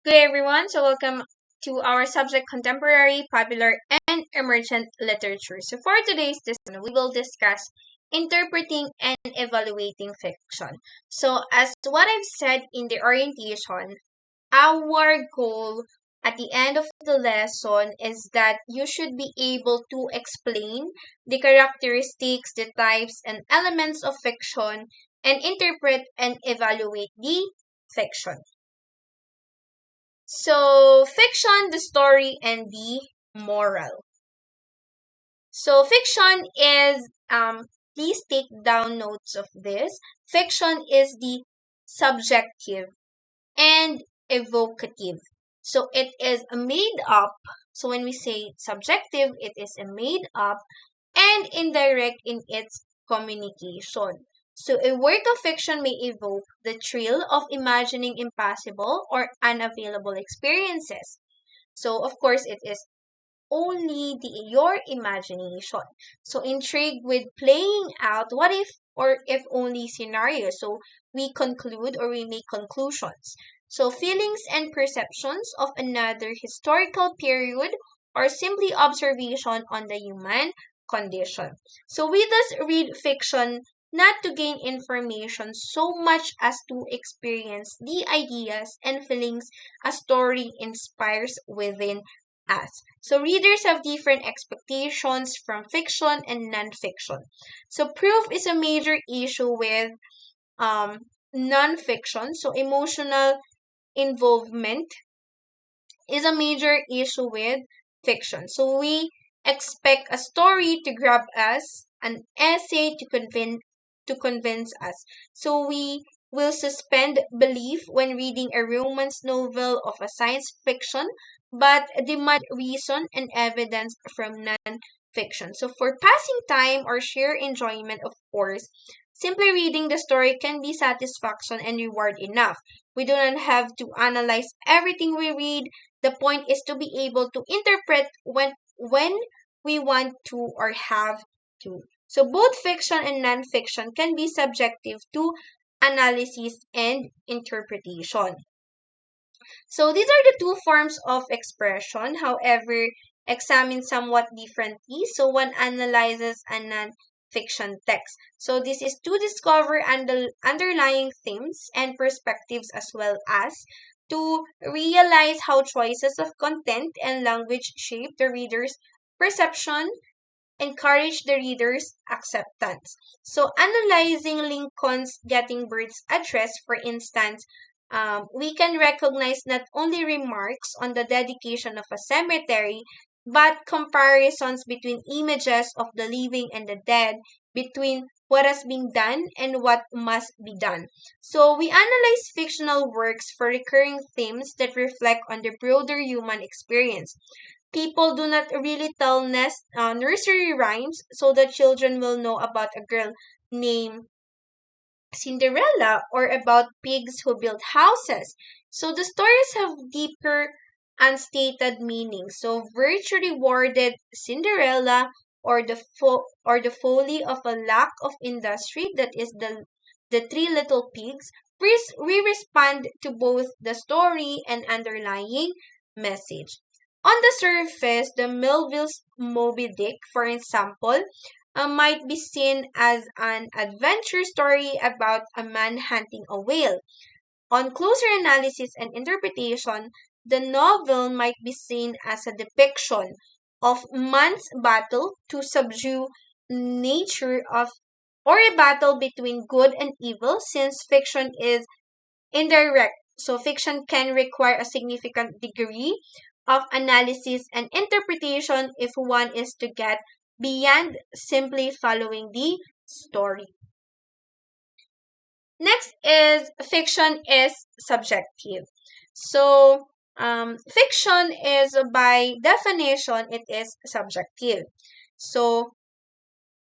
Good day, everyone. So, welcome to our subject contemporary, popular, and emergent literature. So, for today's discussion, we will discuss interpreting and evaluating fiction. So, as what I've said in the orientation, our goal at the end of the lesson is that you should be able to explain the characteristics, the types, and elements of fiction and interpret and evaluate the fiction. So, fiction, the story, and the moral. So, fiction is, please take down notes of this. Fiction is the subjective and evocative. So, it is a made up. So, when we say subjective, it is a made up and indirect in its communication. So, a work of fiction may evoke the thrill of imagining impossible or unavailable experiences. So, of course, it is only your imagination. So, intrigued with playing out what if or if only scenarios. So, we conclude or we make conclusions. So, feelings and perceptions of another historical period or simply observation on the human condition. So, we thus read fiction not to gain information so much as to experience the ideas and feelings a story inspires within us. So readers have different expectations from fiction and nonfiction. So proof is a major issue with um, nonfiction. So emotional involvement is a major issue with fiction. So we expect a story to grab us, an essay to convince us. So we will suspend belief when reading a romance novel of a science fiction, but demand reason and evidence from non-fiction. So for passing time or sheer enjoyment, of course, simply reading the story can be satisfaction and reward enough. We do not have to analyze everything we read. The point is to be able to interpret when we want to or have to. So both fiction and nonfiction can be subjective to analysis and interpretation. So these are the two forms of expression, however, examined somewhat differently. So one analyzes a non-fiction text. So this is to discover underlying themes and perspectives as well as to realize how choices of content and language shape the reader's perception, encourage the reader's acceptance. So, analyzing Lincoln's Gettysburg Address, for instance, we can recognize not only remarks on the dedication of a cemetery, but comparisons between images of the living and the dead, between what has been done and what must be done. So, we analyze fictional works for recurring themes that reflect on the broader human experience. People do not really tell nursery rhymes so that children will know about a girl named Cinderella or about pigs who built houses. So the stories have deeper unstated meanings. So virtue rewarded Cinderella or the folly of a lack of industry, that is the three little pigs. We respond to both the story and underlying message. On the surface, the Melville's Moby Dick, for example, might be seen as an adventure story about a man hunting a whale. On closer analysis and interpretation, the novel might be seen as a depiction of man's battle to subdue nature of or a battle between good and evil, since fiction is indirect. So fiction can require a significant degree of analysis and interpretation if one is to get beyond simply following the story. Next is fiction is subjective. So fiction is by definition it is subjective. So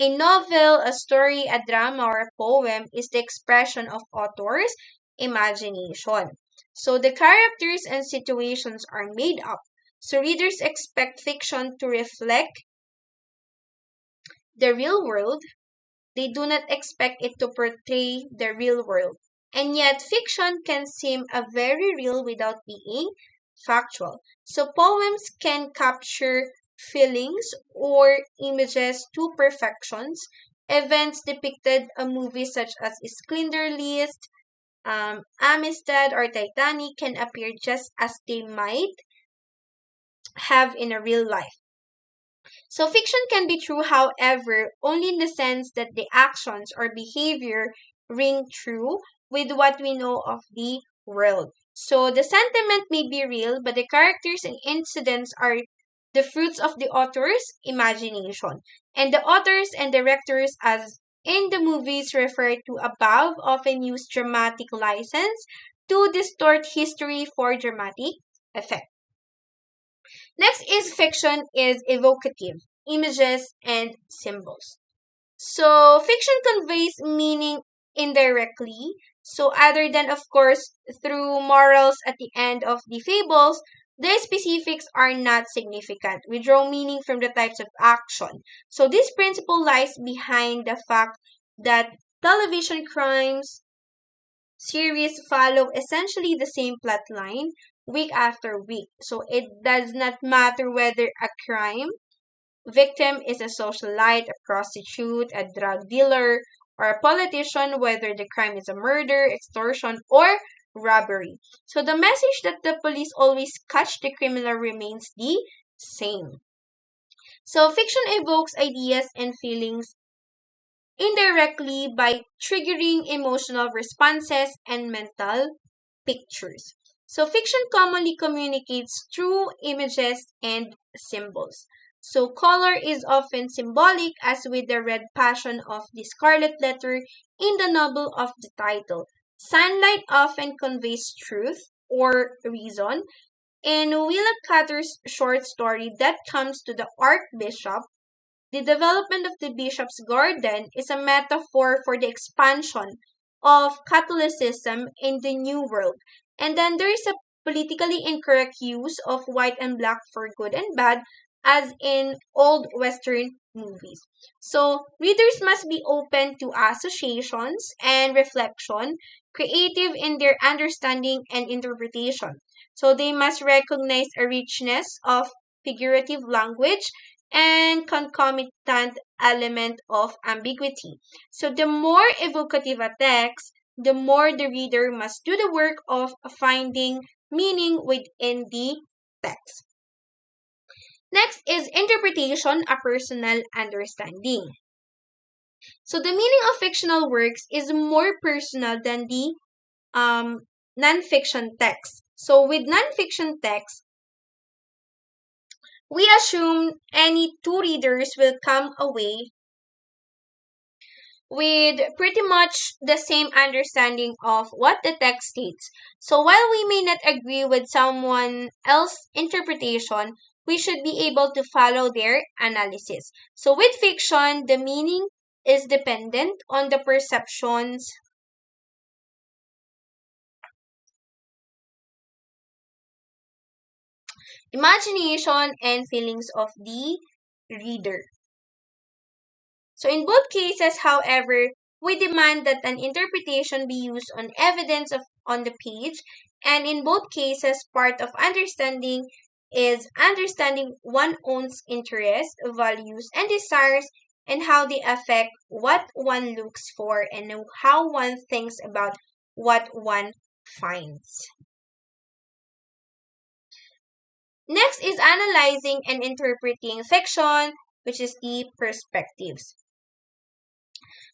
a novel, a story, a drama, or a poem is the expression of author's imagination. So the characters and situations are made up. So readers expect fiction to reflect the real world. They do not expect it to portray the real world. And yet, fiction can seem a very real without being factual. So, poems can capture feelings or images to perfections. Events depicted in movies such as Schindler's List, Amistad, or Titanic can appear just as they might have in a real life. So fiction can be true, however, only in the sense that the actions or behavior ring true with what we know of the world. So the sentiment may be real, but the characters and incidents are the fruits of the author's imagination. And the authors and directors, as in the movies referred to above, often use dramatic license to distort history for dramatic effect. Next is fiction is evocative, images and symbols. So fiction conveys meaning indirectly. So other than of course through morals at the end of the fables, the specifics are not significant. We draw meaning from the types of action. So this principle lies behind the fact that television crimes series follow essentially the same plot line week after week. So it does not matter whether a crime victim is a socialite, a prostitute, a drug dealer, or a politician, whether the crime is a murder, extortion, or robbery. So the message that the police always catch the criminal remains the same. So fiction evokes ideas and feelings indirectly by triggering emotional responses and mental pictures. So fiction commonly communicates through images and symbols. So color is often symbolic, as with the red passion of the scarlet letter in the novel of the title. Sunlight often conveys truth or reason. In Willa Cather's short story that comes to the Archbishop, the development of the bishop's garden is a metaphor for the expansion of Catholicism in the New World. And then there is a politically incorrect use of white and black for good and bad, as in old Western movies. So, readers must be open to associations and reflection, creative in their understanding and interpretation. So, they must recognize a richness of figurative language and concomitant element of ambiguity. So the more evocative a text, the more the reader must do the work of finding meaning within the text. Next is interpretation, a personal understanding. So the meaning of fictional works is more personal than the nonfiction text. So with nonfiction text, we assume any two readers will come away with pretty much the same understanding of what the text states. So while we may not agree with someone else's interpretation, we should be able to follow their analysis. So with fiction, the meaning is dependent on the perceptions, imagination, and feelings of the reader. So in both cases, however, we demand that an interpretation be used on evidence on the page, and in both cases, part of understanding is understanding one's own interests, values, and desires, and how they affect what one looks for and how one thinks about what one finds. Next is analyzing and interpreting fiction, which is the perspectives.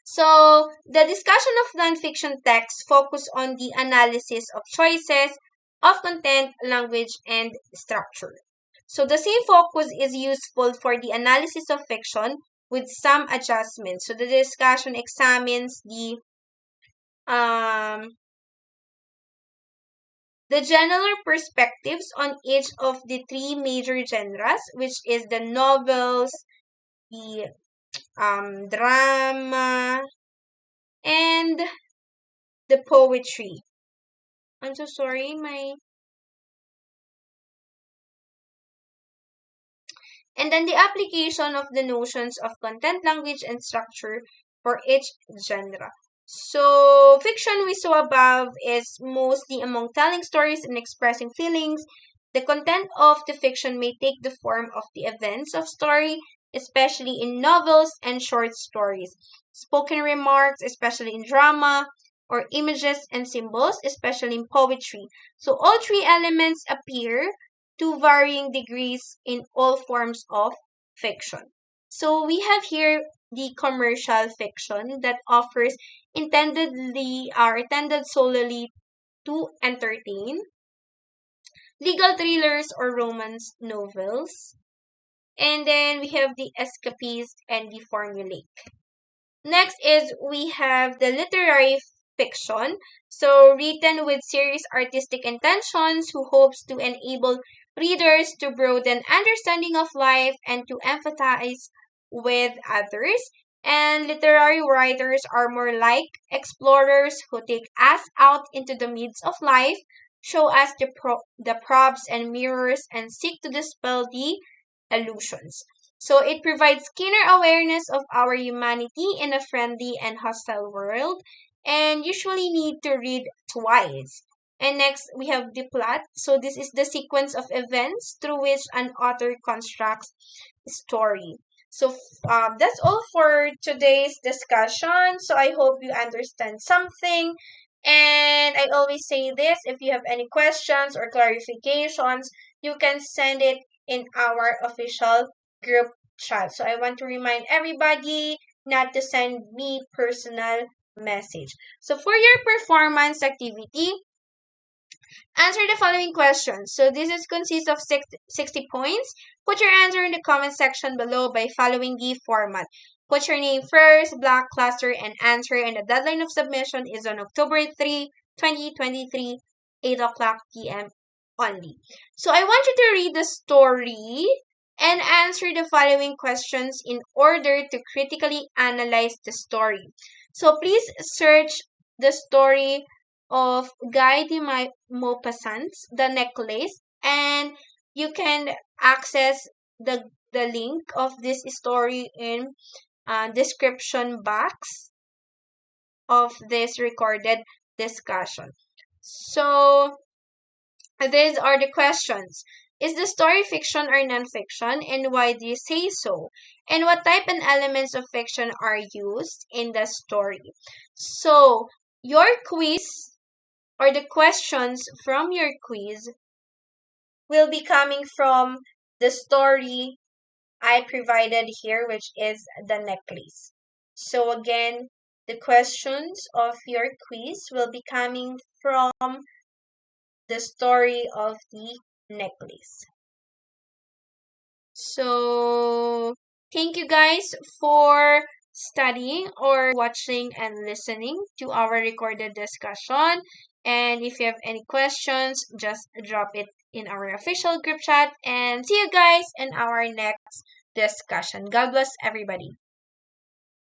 So, the discussion of nonfiction texts focus on the analysis of choices of content, language, and structure. So, the same focus is useful for the analysis of fiction with some adjustments. So, the discussion examines the general perspectives on each of the three major genres, which is the novels, the drama, and the poetry. I'm so sorry, and then the application of the notions of content, language, and structure for each genre. So, fiction we saw above is mostly among telling stories and expressing feelings. The content of the fiction may take the form of the events of story, especially in novels and short stories, spoken remarks, especially in drama, or images and symbols, especially in poetry. So, all three elements appear to varying degrees in all forms of fiction. So, we have here the commercial fiction that offers intendedly are intended solely to entertain, legal thrillers or romance novels, and then we have the escapist and the formulaic. Next is we have the literary fiction, so written with serious artistic intentions who hopes to enable readers to broaden understanding of life and to empathize with others. And literary writers are more like explorers who take us out into the midst of life, show us the props and mirrors, and seek to dispel the illusions. So it provides keener awareness of our humanity in a friendly and hostile world, and usually need to read twice. And next, we have the plot. So this is the sequence of events through which an author constructs a story. So that's all for today's discussion. So I hope you understand something. And I always say this, if you have any questions or clarifications, you can send it in our official group chat. So I want to remind everybody not to send me personal message. So for your performance activity, answer the following questions. So this is consists of 60 points. Put your answer in the comment section below by following the format. Put your name first, block, cluster, and answer. And the deadline of submission is on October 3, 2023, 8 o'clock p.m. only. So I want you to read the story and answer the following questions in order to critically analyze the story. So please search the story of Guy de Maupassant's The Necklace, and you can access the link of this story in description box of this recorded discussion. So these are the questions. Is the story fiction or non-fiction, and why do you say so? And what type and elements of fiction are used in the story? So your quiz or the questions from your quiz will be coming from the story I provided here, which is The Necklace. So again, the questions of your quiz will be coming from the story of The Necklace. So thank you guys for studying or watching and listening to our recorded discussion. And if you have any questions, just drop it in our official group chat. And see you guys in our next discussion. God bless everybody.